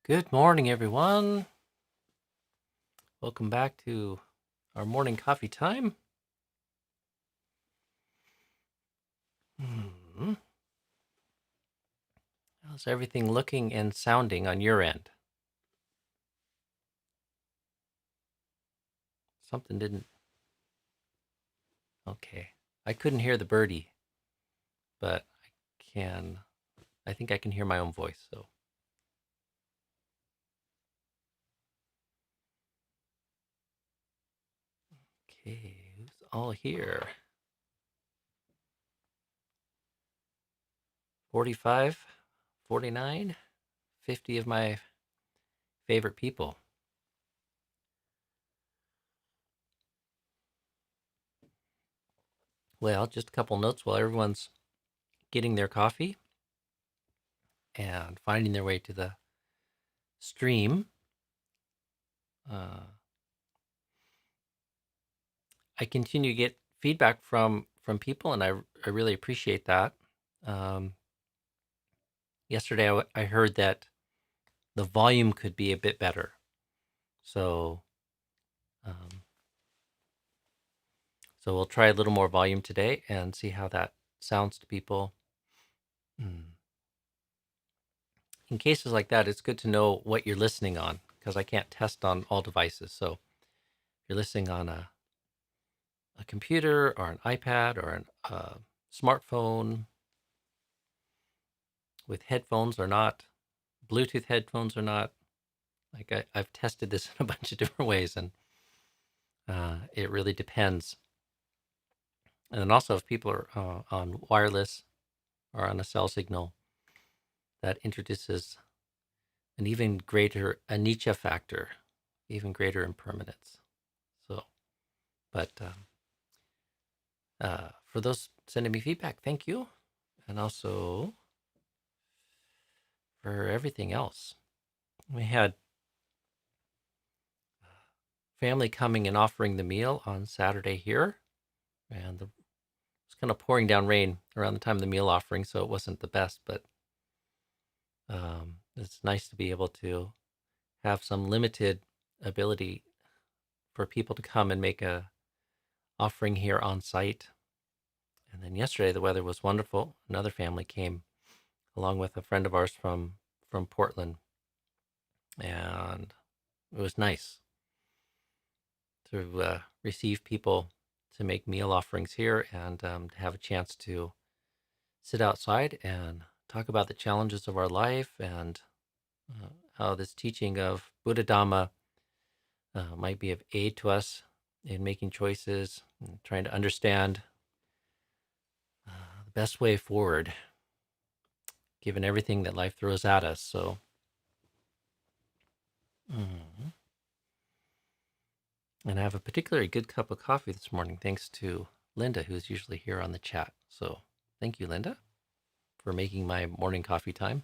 Good morning, everyone. Welcome back to our morning coffee time. How's everything looking and sounding on your end? Something didn't... Okay. I couldn't hear the birdie, but I think I can hear my own voice, so. Okay, who's all here? 45, 49, 50 of my favorite people. Well, just a couple notes while everyone's getting their coffee and finding their way to the stream. I continue to get feedback from people, and I really appreciate that. Yesterday, I heard that the volume could be a bit better, so we'll try a little more volume today and see how that sounds to people. In cases like that, it's good to know what you're listening on, because I can't test on all devices. So if you're listening on a computer or an iPad or a smartphone with headphones or not, Bluetooth headphones or not, like I've tested this in a bunch of different ways, and it really depends. And then also if people are on wireless or on a cell signal, that introduces an even greater anicca factor, even greater impermanence. So, but for those sending me feedback, thank you. And also for everything else. We had family coming and offering the meal on Saturday here, and it's kind of pouring down rain around the time of the meal offering, so it wasn't the best, but it's nice to be able to have some limited ability for people to come and make a offering here on site. And then yesterday the weather was wonderful. Another family came along with a friend of ours from Portland, and it was nice to receive people to make meal offerings here, and to have a chance to sit outside and talk about the challenges of our life, and how this teaching of Buddha Dhamma might be of aid to us in making choices and trying to understand the best way forward, given everything that life throws at us. So, and I have a particularly good cup of coffee this morning, thanks to Linda, who's usually here on the chat. So thank you, Linda, for making my morning coffee time.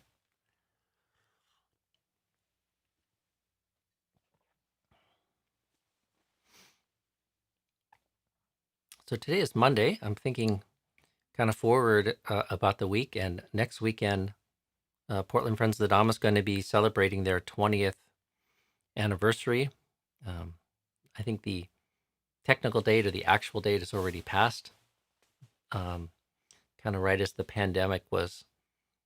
So today is Monday. I'm thinking kind of forward about the week, and next weekend, Portland Friends of the Dhamma is going to be celebrating their 20th anniversary. I think the technical date or the actual date has already passed, kind of right as the pandemic was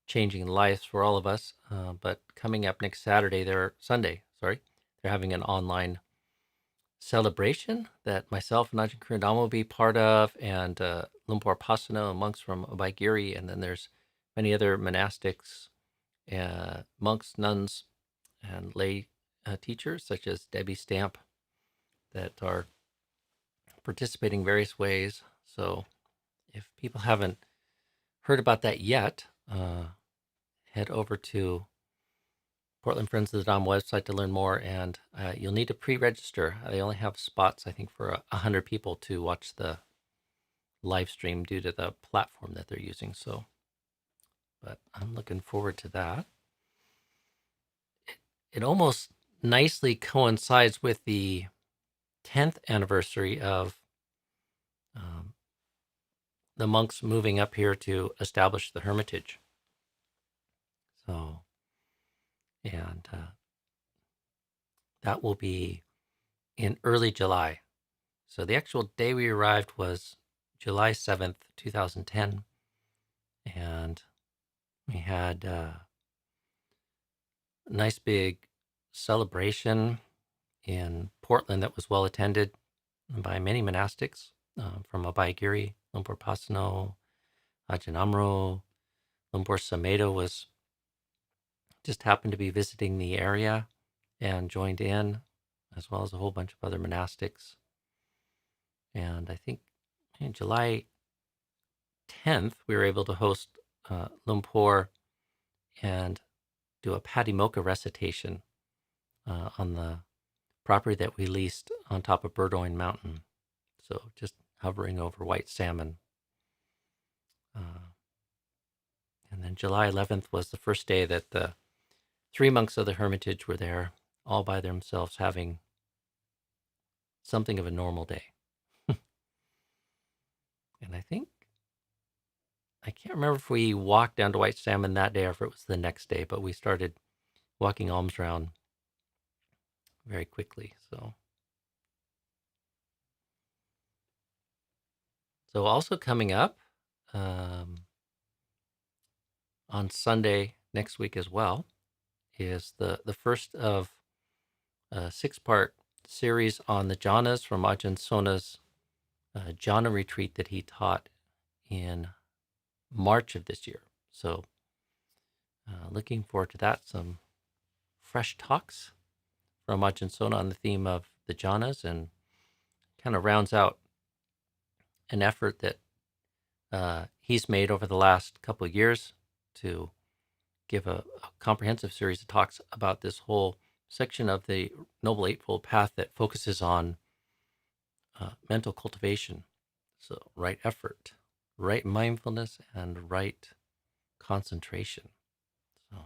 changing lives for all of us. But coming up next Sunday, they're having an online celebration that myself and Ajahn Sudanto will be part of, and Lumpur Pasano and monks from Abaigiri, and then there's many other monastics, monks, nuns, and lay teachers such as Debbie Stamp that are participating various ways. So if people haven't heard about that yet, head over to Portland Friends of the Dhamma website to learn more, and you'll need to pre-register. They only have spots, I think, for 100 people to watch the live stream due to the platform that they're using. So, but I'm looking forward to that. It almost nicely coincides with the 10th anniversary of the monks moving up here to establish the Hermitage. So, and That will be in early July. So the actual day we arrived was July 7th, 2010. And we had a nice big celebration in Portland that was well attended by many monastics from Abhayagiri, Lumpur Pasano, Ajahn Amaro, Lumpur Samedo was just happened to be visiting the area and joined in, as well as a whole bunch of other monastics. And I think in July 10th, we were able to host Lumpur and do a Patimokkha recitation on the property that we leased on top of Burdoin Mountain. So just hovering over white salmon. And then July 11th was the first day that the 3 monks of the Hermitage were there, all by themselves, having something of a normal day. And I can't remember if we walked down to White Salmon that day or if it was the next day, but we started walking alms round very quickly. So also coming up on Sunday next week as well is the first of a 6-part series on the jhanas from Ajahn Sona's jhana retreat that he taught in March of this year. So looking forward to that. Some fresh talks from Ajahn Sona on the theme of the jhanas, and kind of rounds out an effort that he's made over the last couple of years to give a comprehensive series of talks about this whole section of the Noble Eightfold Path that focuses on mental cultivation. So right effort, right mindfulness, and right concentration. So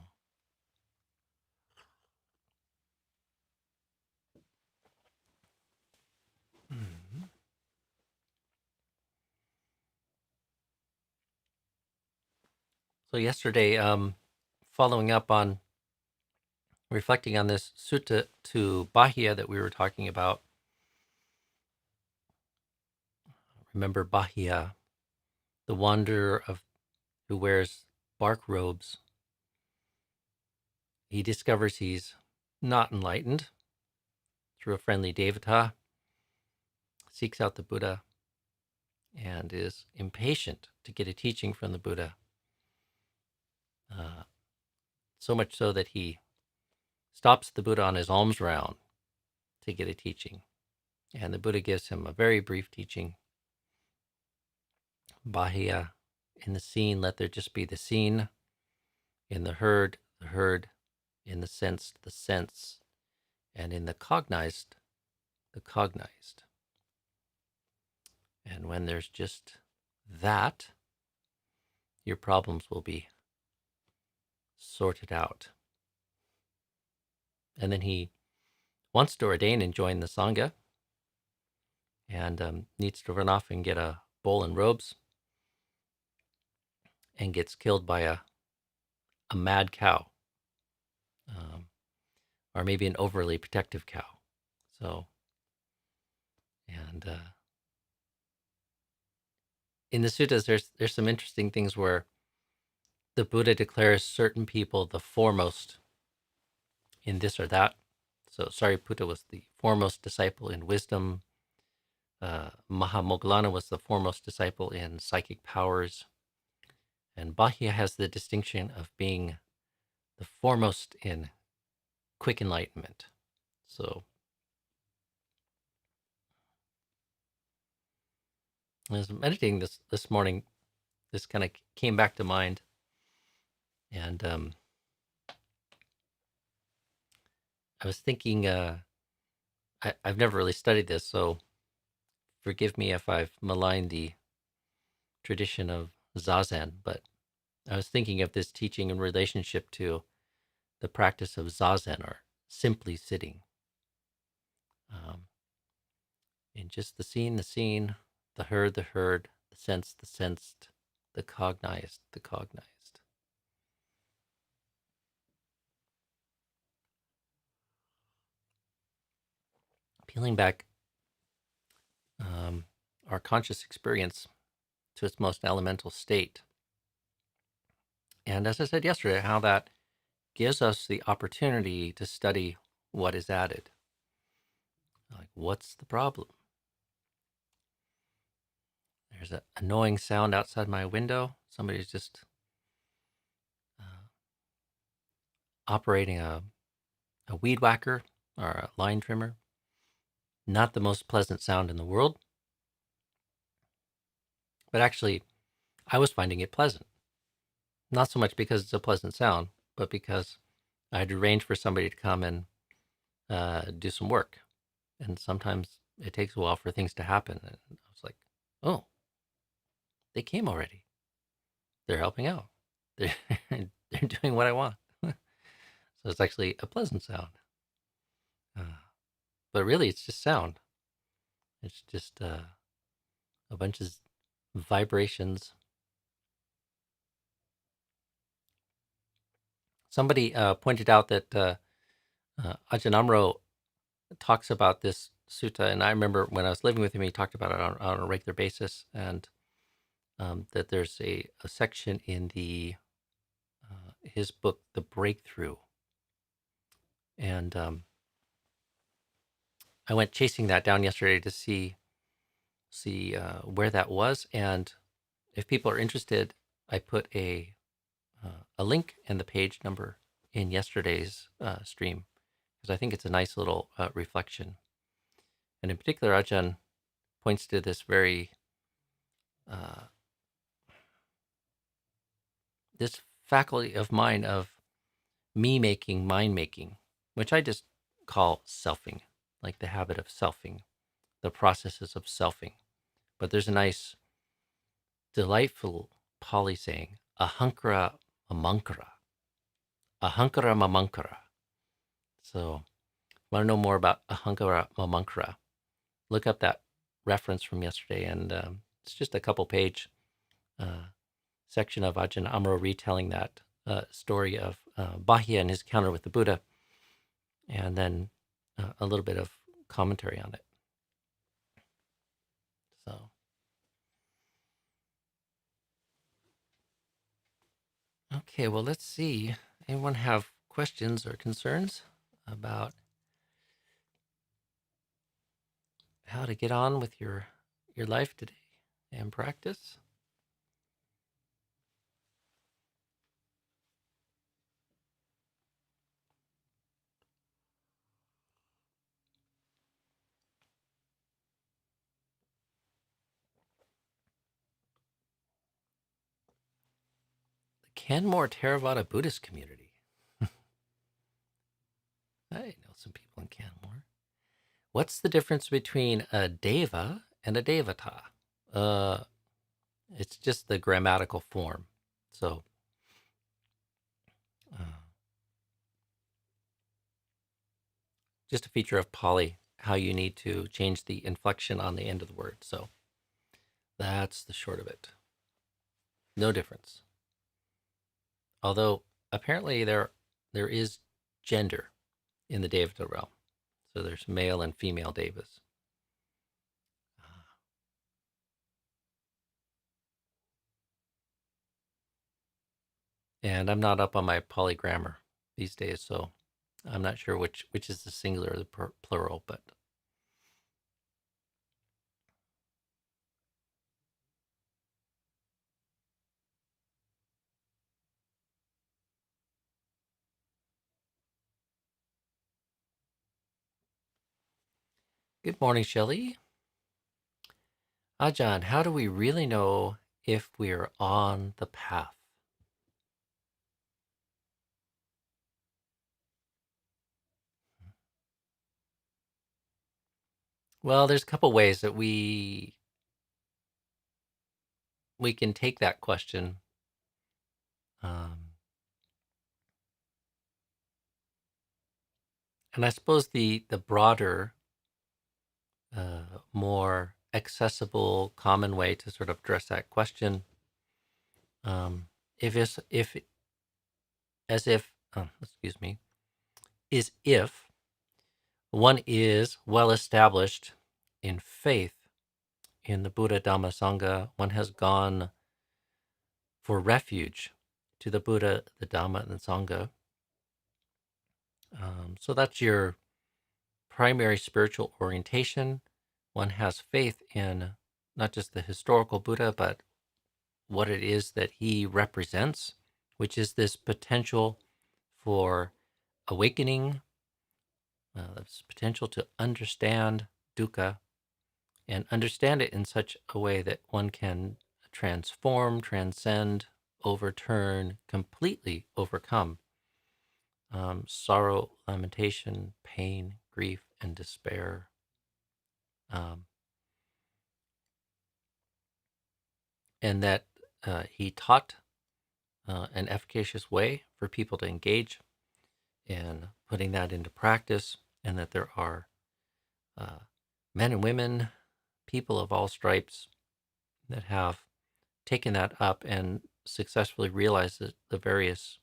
So yesterday, following up on reflecting on this sutta to Bāhiya that we were talking about. Remember Bāhiya, the wanderer who wears bark robes. He discovers he's not enlightened through a friendly devata, seeks out the Buddha, and is impatient to get a teaching from the Buddha. So much so that he stops the Buddha on his alms round to get a teaching. And the Buddha gives him a very brief teaching. Bāhiya, in the seen, let there just be the seen. In the heard, in the sense, and in the cognized, the cognized. And when there's just that, your problems will be sorted out. And then he wants to ordain and join the Sangha, and needs to run off and get a bowl and robes, and gets killed by a mad cow, or maybe an overly protective cow. So, and in the suttas, there's some interesting things where the Buddha declares certain people the foremost in this or that. So Sariputta was the foremost disciple in wisdom. Mahamoggallana was the foremost disciple in psychic powers. And Bāhiya has the distinction of being the foremost in quick enlightenment. So as I was meditating this morning, this kind of came back to mind. And I was thinking, I've never really studied this, so forgive me if I've maligned the tradition of Zazen, but I was thinking of this teaching in relationship to the practice of Zazen, or simply sitting. In just the seen, the heard, the sensed, the cognized, the cognized. peeling back our conscious experience to its most elemental state. And as I said yesterday, how that gives us the opportunity to study what is added. Like, what's the problem? There's an annoying sound outside my window. Somebody's just operating a weed whacker or a line trimmer. Not the most pleasant sound in the world. But actually, I was finding it pleasant. Not so much because it's a pleasant sound, but because I had arranged for somebody to come and do some work. And sometimes it takes a while for things to happen. And I was like, oh, they came already. They're helping out. They're, they're doing what I want. So it's actually a pleasant sound. But really, it's just sound. It's just a bunch of vibrations. Somebody pointed out that Ajahn Amaro talks about this sutta, and I remember when I was living with him, he talked about it on a regular basis, and that there's a section in the his book, The Breakthrough, and I went chasing that down yesterday to see where that was, and if people are interested, I put a link and the page number in yesterday's stream, because I think it's a nice little reflection. And in particular, Ajahn points to this very this faculty of mind of me-making, mind-making, which I just call selfing, like the habit of selfing, the processes of selfing. But there's a nice, delightful Pali saying, ahaṇkāra mamaṅkāra. Ahaṇkāra mamaṅkāra. So, want to know more about ahaṇkāra mamaṅkāra? Look up that reference from yesterday, and it's just a couple page section of Ajahn Amaro retelling that story of Bāhiya and his encounter with the Buddha, and then a little bit of commentary on it. So, okay, well, let's see. Anyone have questions or concerns about how to get on with your life today and practice? The Canmore Theravada Buddhist community. I know some people in Canmore. What's the difference between a deva and a devata? It's just the grammatical form. So, just a feature of Pali, how you need to change the inflection on the end of the word. So, that's the short of it. No difference. Although, apparently there is gender in the devata realm. So there's male and female devas. And I'm not up on my Pali grammar these days, so I'm not sure which is the singular or the plural, but good morning, Shelley. Ajahn, how do we really know if we're on the path? Well, there's a couple ways that we can take that question. And I suppose the broader, more accessible, common way to sort of address that question, is if one is well established in faith in the Buddha Dhamma Sangha. One has gone for refuge to the Buddha, the Dhamma, and the Sangha. So that's your primary spiritual orientation. One has faith in not just the historical Buddha, but what it is that he represents, which is this potential for awakening, this potential to understand dukkha and understand it in such a way that one can transform, transcend, overturn, completely overcome sorrow, lamentation, pain, grief, and despair. And that he taught an efficacious way for people to engage in putting that into practice, and that there are men and women, people of all stripes, that have taken that up and successfully realized the various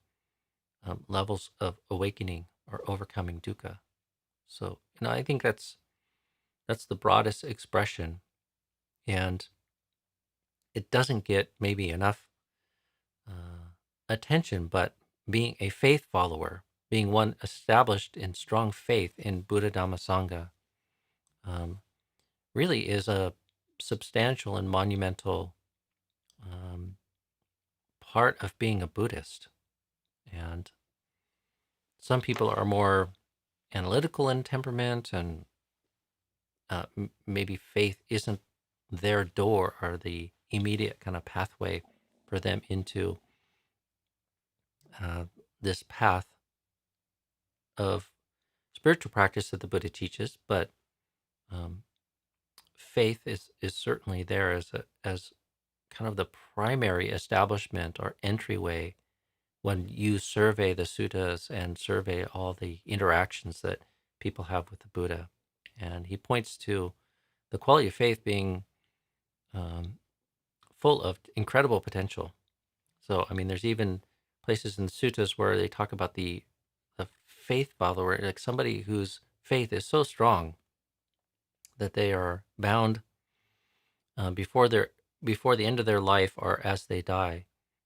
levels of awakening or overcoming dukkha. So, I think that's the broadest expression, and it doesn't get maybe enough attention, but being a faith follower, being one established in strong faith in Buddha Dhamma Sangha, really is a substantial and monumental part of being a Buddhist. And some people are more analytical in temperament, and maybe faith isn't their door or the immediate kind of pathway for them into this path of spiritual practice that the Buddha teaches. But faith is certainly there as kind of the primary establishment or entryway when you survey the suttas and survey all the interactions that people have with the Buddha. And he points to the quality of faith being full of incredible potential. So, there's even places in the suttas where they talk about the faith follower, like somebody whose faith is so strong that they are bound before the end of their life or as they die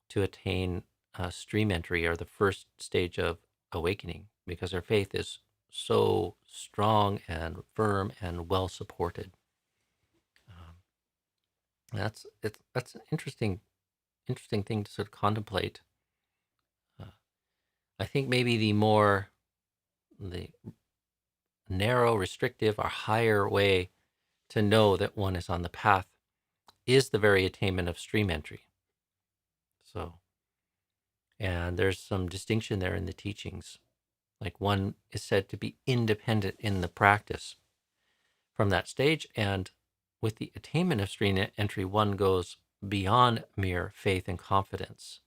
to attain stream entry, or the first stage of awakening, because their faith is so strong and firm and well supported. That's an interesting thing to sort of contemplate. I think maybe the narrow, restrictive, or higher way to know that one is on the path is the very attainment of stream entry. So, and there's some distinction there in the teachings. Like, one is said to be independent in the practice from that stage, and with the attainment of stream entry, one goes beyond mere faith and confidence,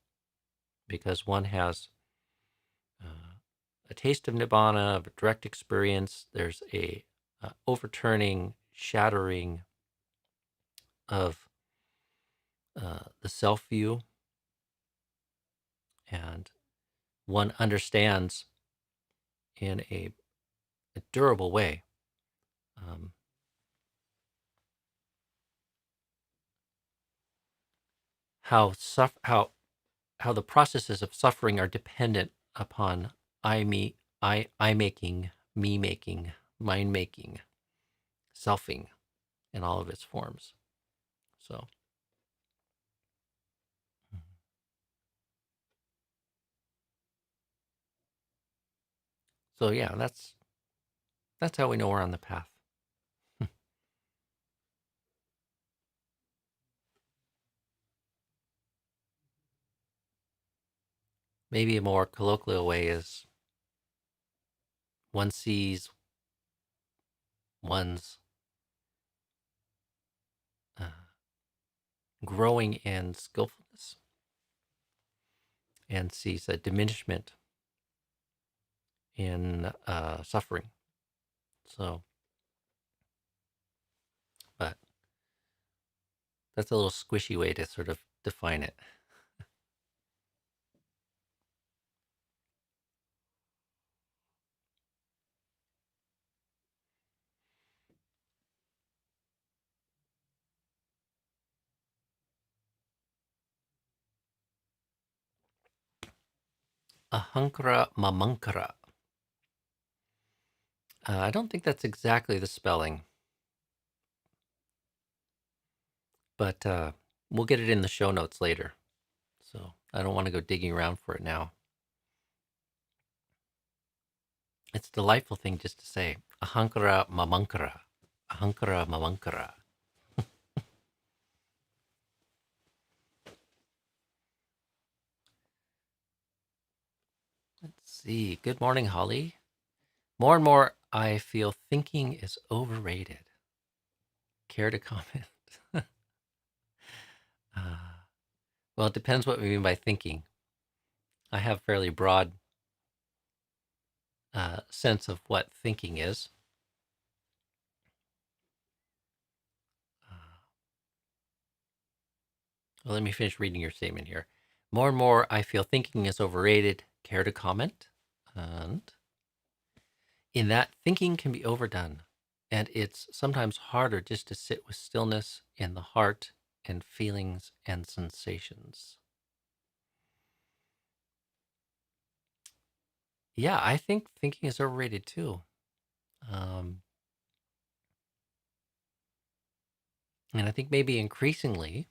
because one has a taste of nibbana, of a direct experience. There's a overturning, shattering of the self view, and one understands in a durable way how the processes of suffering are dependent upon I making, me making, mind making, selfing in all of its forms. So, yeah, that's how we know we're on the path. Maybe a more colloquial way is one sees one's growing in skillfulness and sees a diminishment in suffering. So, but that's a little squishy way to sort of define it. ahaṇkāra, mamaṅkāra. I don't think that's exactly the spelling, but we'll get it in the show notes later. So I don't want to go digging around for it now. It's a delightful thing just to say, ahaṇkāra, mamaṅkāra. Ahaṇkāra, mamaṅkāra. Let's see. Good morning, Holly. More and more, I feel thinking is overrated. Care to comment? Well, it depends what we mean by thinking. I have a fairly broad sense of what thinking is. Well, let me finish reading your statement here. More and more, I feel thinking is overrated. Care to comment? And in that, thinking can be overdone. And it's sometimes harder just to sit with stillness in the heart and feelings and sensations. Yeah, I think thinking is overrated too. And I think maybe increasingly,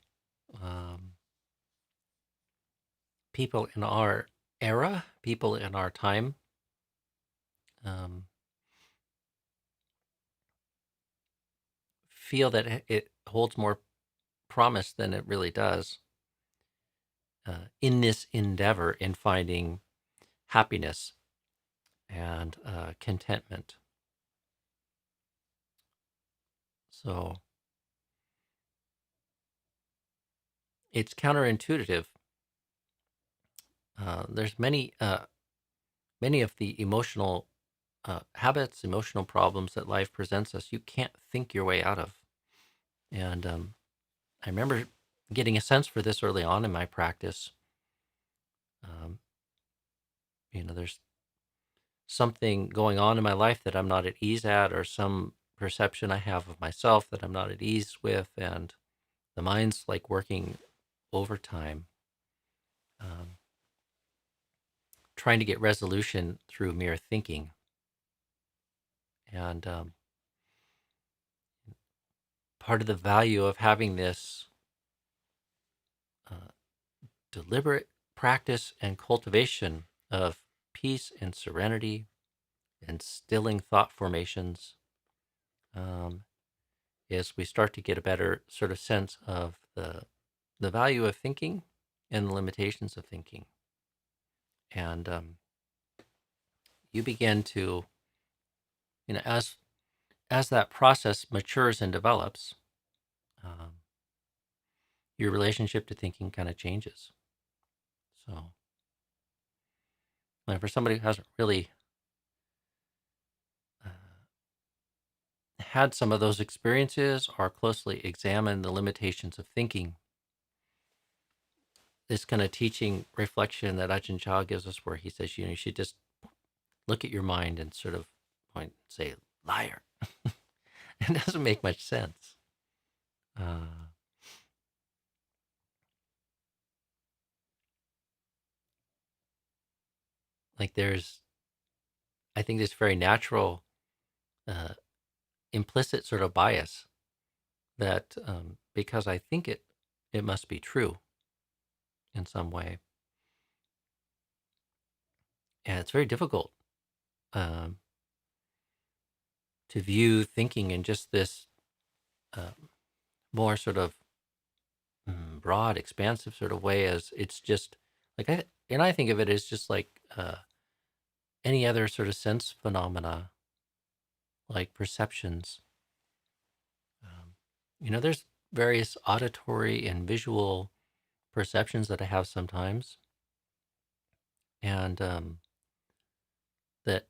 people in our era, people in our time, feel that it holds more promise than it really does in this endeavor in finding happiness and contentment. So it's counterintuitive. There's many of the emotional habits, emotional problems that life presents us, you can't think your way out of. And I remember getting a sense for this early on in my practice. There's something going on in my life that I'm not at ease at, or some perception I have of myself that I'm not at ease with, and the mind's like working overtime, trying to get resolution through mere thinking. And part of the value of having this deliberate practice and cultivation of peace and serenity and stilling thought formations is we start to get a better sort of sense of the value of thinking and the limitations of thinking. And you begin to, as that process matures and develops, your relationship to thinking kind of changes. So, for somebody who hasn't really had some of those experiences or closely examined the limitations of thinking, this kind of teaching reflection that Ajahn Chah gives us, where he says, you should just look at your mind and sort of point, say, liar. It doesn't make much sense. I think there's very natural, implicit sort of bias that because I think it must be true in some way. And it's very difficult to view thinking in just this more sort of broad, expansive sort of way, as it's just like I think of it as just like any other sort of sense phenomena, like perceptions. There's various auditory and visual perceptions that I have sometimes, and that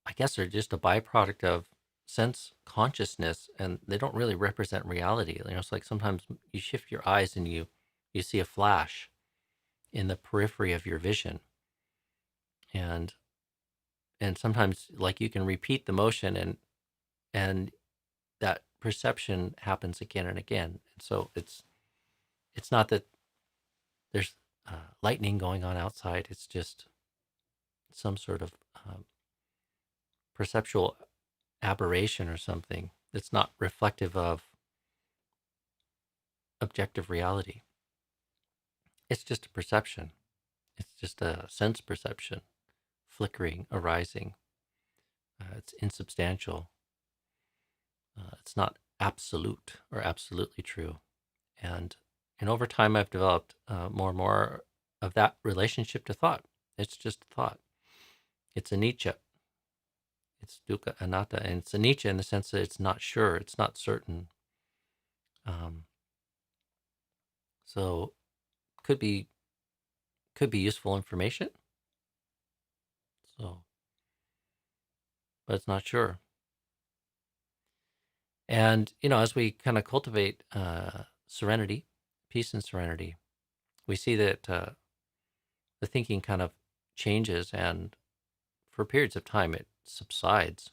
I guess are just a byproduct of sense consciousness, and they don't really represent reality. It's like sometimes you shift your eyes and you see a flash in the periphery of your vision, and sometimes like you can repeat the motion, and that perception happens again and again. And so it's not that there's lightning going on outside. It's just some sort of perceptual aberration or something that's not reflective of objective reality. It's just a perception. It's just a sense perception, flickering, arising. It's insubstantial. It's not absolute or absolutely true. And over time, I've developed more and more of that relationship to thought. It's just thought. It's anicca. It's dukkha anatta, and it's anicca in the sense that it's not sure, it's not certain. So could be useful information. So, but it's not sure. And as we kind of cultivate serenity, peace, and serenity, we see that the thinking kind of changes, and for periods of time it subsides.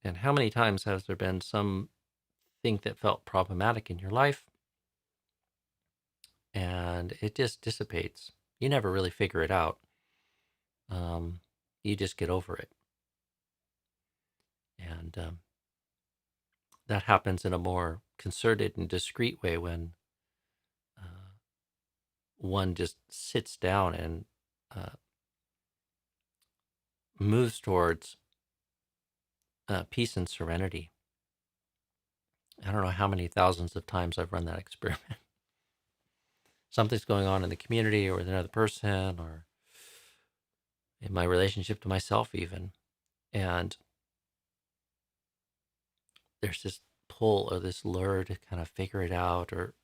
And how many times has there been some thing that felt problematic in your life, and it just dissipates? You never really figure it out. You just get over it. And that happens in a more concerted and discreet way when one just sits down and moves towards peace and serenity. I don't know how many thousands of times I've run that experiment. Something's going on in the community or with another person or in my relationship to myself even. And there's this pull or this lure to kind of figure it out or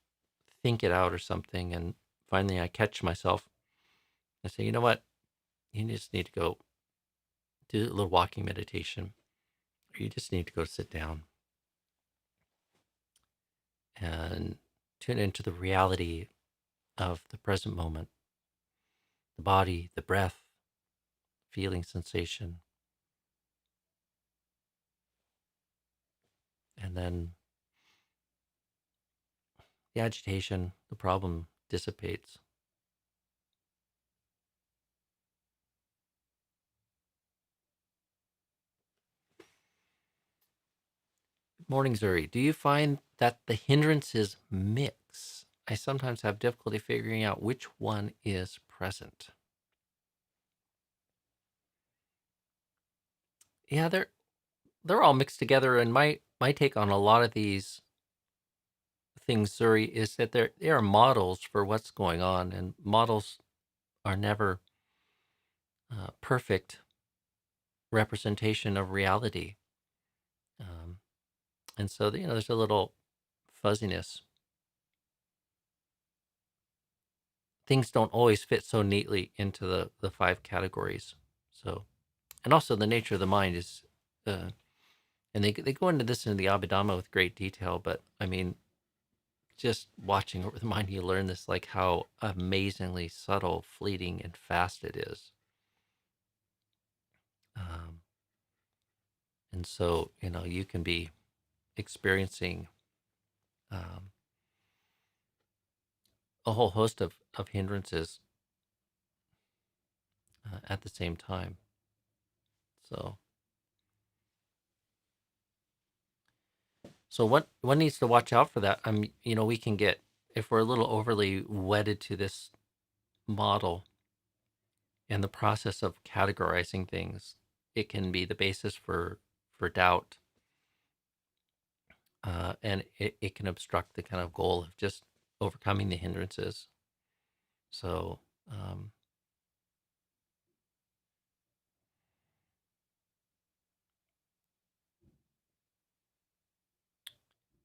think it out or something. And finally I catch myself. I say, you know what? You just need to go do a little walking meditation. Or you just need to go sit down and tune into the reality of the present moment, the body, the breath, feeling, sensation. And then the agitation, the problem dissipates. Morning, Zuri. Do you find that the hindrances mix? I sometimes have difficulty figuring out which one is present. Yeah, they're all mixed together, and my take on a lot of these things, Zuri, is that they are models for what's going on, and models are never perfect representation of reality. And so, there's a little fuzziness. Things don't always fit so neatly into the five categories. So, and also the nature of the mind is, and they go into this in the Abhidhamma with great detail, but I mean, just watching over the mind, you learn this, like how amazingly subtle, fleeting, and fast it is. And so, you can be experiencing a whole host of hindrances at the same time. So what one needs to watch out for that. We can get, if we're a little overly wedded to this model and the process of categorizing things, it can be the basis for doubt, and it can obstruct the kind of goal of just overcoming the hindrances. So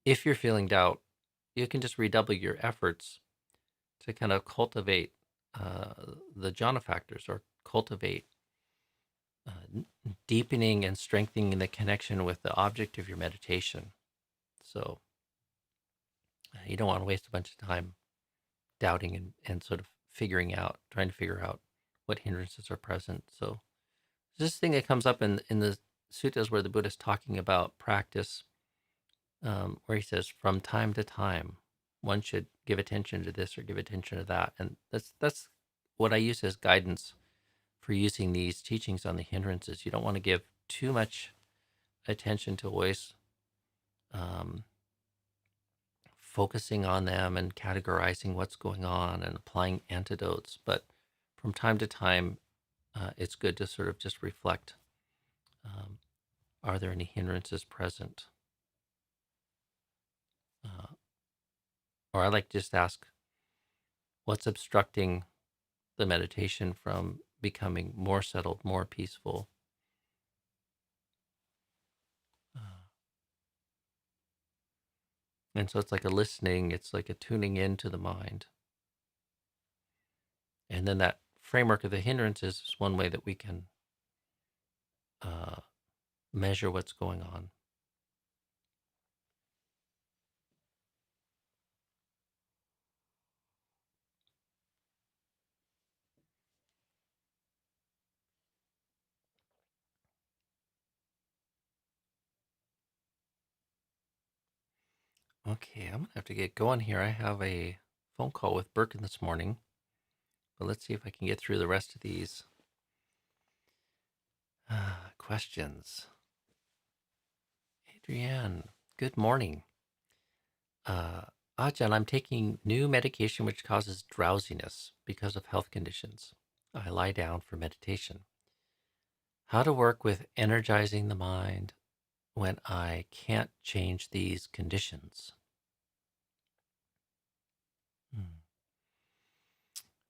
if you're feeling doubt, you can just redouble your efforts to kind of cultivate the jhana factors, or cultivate deepening and strengthening the connection with the object of your meditation. So you don't want to waste a bunch of time doubting and sort of trying to figure out what hindrances are present. So this thing that comes up in the suttas where the Buddha is talking about practice, where he says, from time to time, one should give attention to this or give attention to that. And that's what I use as guidance for using these teachings on the hindrances. You don't want to give too much attention to always focusing on them and categorizing what's going on and applying antidotes. But from time to time, it's good to sort of just reflect, are there any hindrances present? Or I like to just ask, what's obstructing the meditation from becoming more settled, more peaceful? And so it's like a listening, it's like a tuning into the mind. And then that framework of the hindrances is one way that we can measure what's going on. Okay, I'm going to have to get going here. I have a phone call with Birkin this morning, but let's see if I can get through the rest of these questions. Adrienne, good morning. Ajahn, I'm taking new medication which causes drowsiness because of health conditions. I lie down for meditation. How to work with energizing the mind when I can't change these conditions?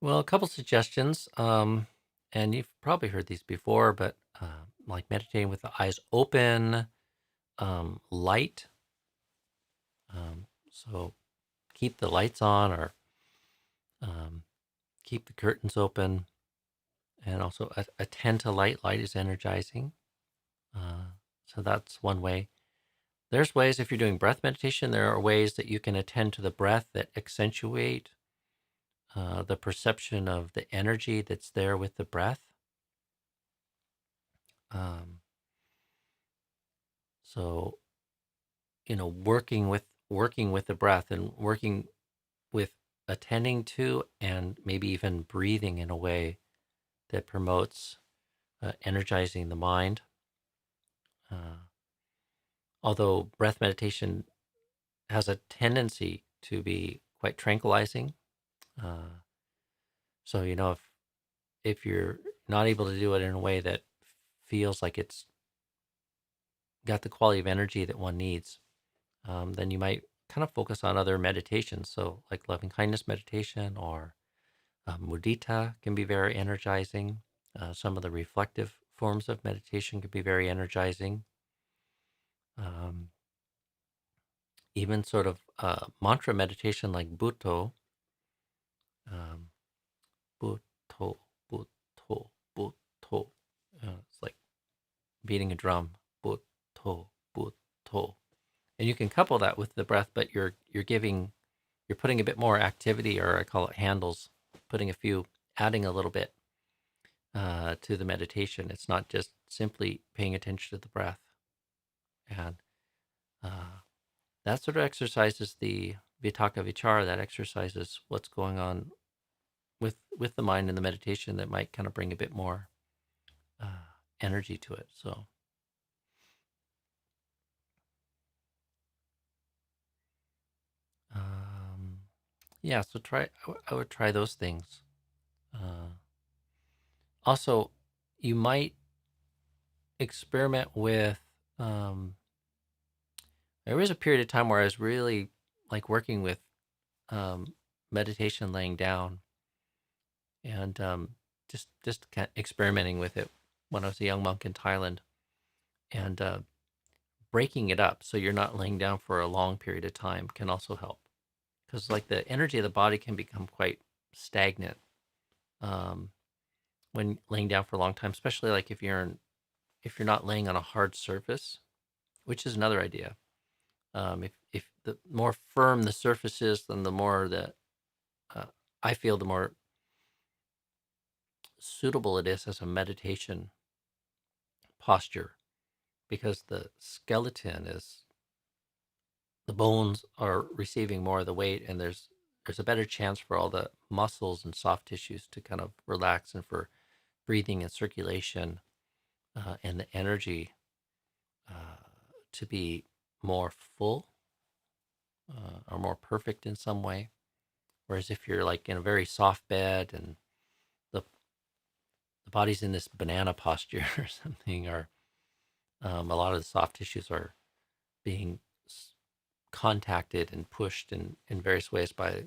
Well, a couple suggestions, and you've probably heard these before, but like meditating with the eyes open, light. So keep the lights on or keep the curtains open, and also attend to light. Light is energizing. So that's one way. There's ways, if you're doing breath meditation, there are ways that you can attend to the breath that accentuate the perception of the energy that's there with the breath. So, working with the breath and working with attending to and maybe even breathing in a way that promotes energizing the mind. Although breath meditation has a tendency to be quite tranquilizing. So, if you're not able to do it in a way that feels like it's got the quality of energy that one needs, then you might kind of focus on other meditations. So like loving kindness meditation or mudita can be very energizing. Some of the reflective forms of meditation can be very energizing. Even sort of mantra meditation like Bhutto, Bhutto, Bhutto, Bhutto. It's like beating a drum, Bhutto, Bhutto. And you can couple that with the breath, but you're putting a bit more activity, or I call it handles, adding a little bit to the meditation. It's not just simply paying attention to the breath. And that sort of exercises the vitakka vichara, that exercises what's going on with the mind in the meditation that might kind of bring a bit more energy to it. So yeah, so I would try those things. Also, you might experiment with, there was a period of time where I was really like working with meditation laying down, and just kind of experimenting with it when I was a young monk in Thailand, and breaking it up so you're not laying down for a long period of time can also help, because like the energy of the body can become quite stagnant when laying down for a long time, especially like if you're not laying on a hard surface, which is another idea. If the more firm the surface is, then the more that I feel, the more suitable it is as a meditation posture, because the skeleton is the bones are receiving more of the weight, and there's a better chance for all the muscles and soft tissues to kind of relax, and for breathing and circulation and the energy to be more full or more perfect in some way. Whereas if you're like in a very soft bed and the body's in this banana posture or something, or a lot of the soft tissues are being contacted and pushed in various ways by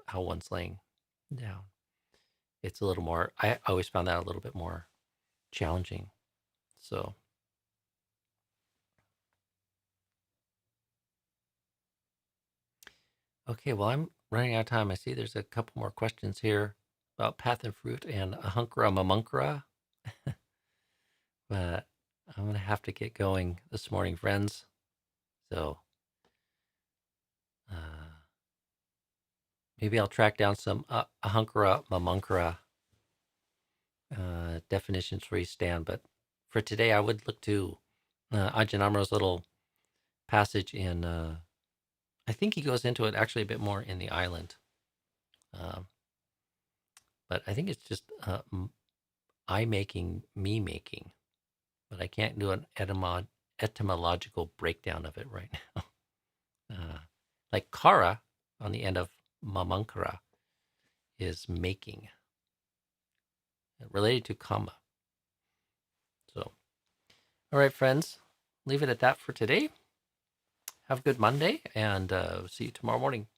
how one's laying down. It's a little more. I always found that a little bit more challenging. So, okay, well, I'm running out of time. I see there's a couple more questions here about path and fruit and ahaṇkāra mamaṅkāra, but I'm gonna have to get going this morning, friends. So maybe I'll track down some ahaṇkāra mamaṅkāra definitions where you stand. But for today, I would look to Ajahn Amaro's little passage in. I think he goes into it actually a bit more in the island, but I think it's just I making, me making. But I can't do an etymological breakdown of it right now. Like kara on the end of mamaṅkāra is making, related to kamma. So, all right, friends, leave it at that for today. Have a good Monday, and see you tomorrow morning.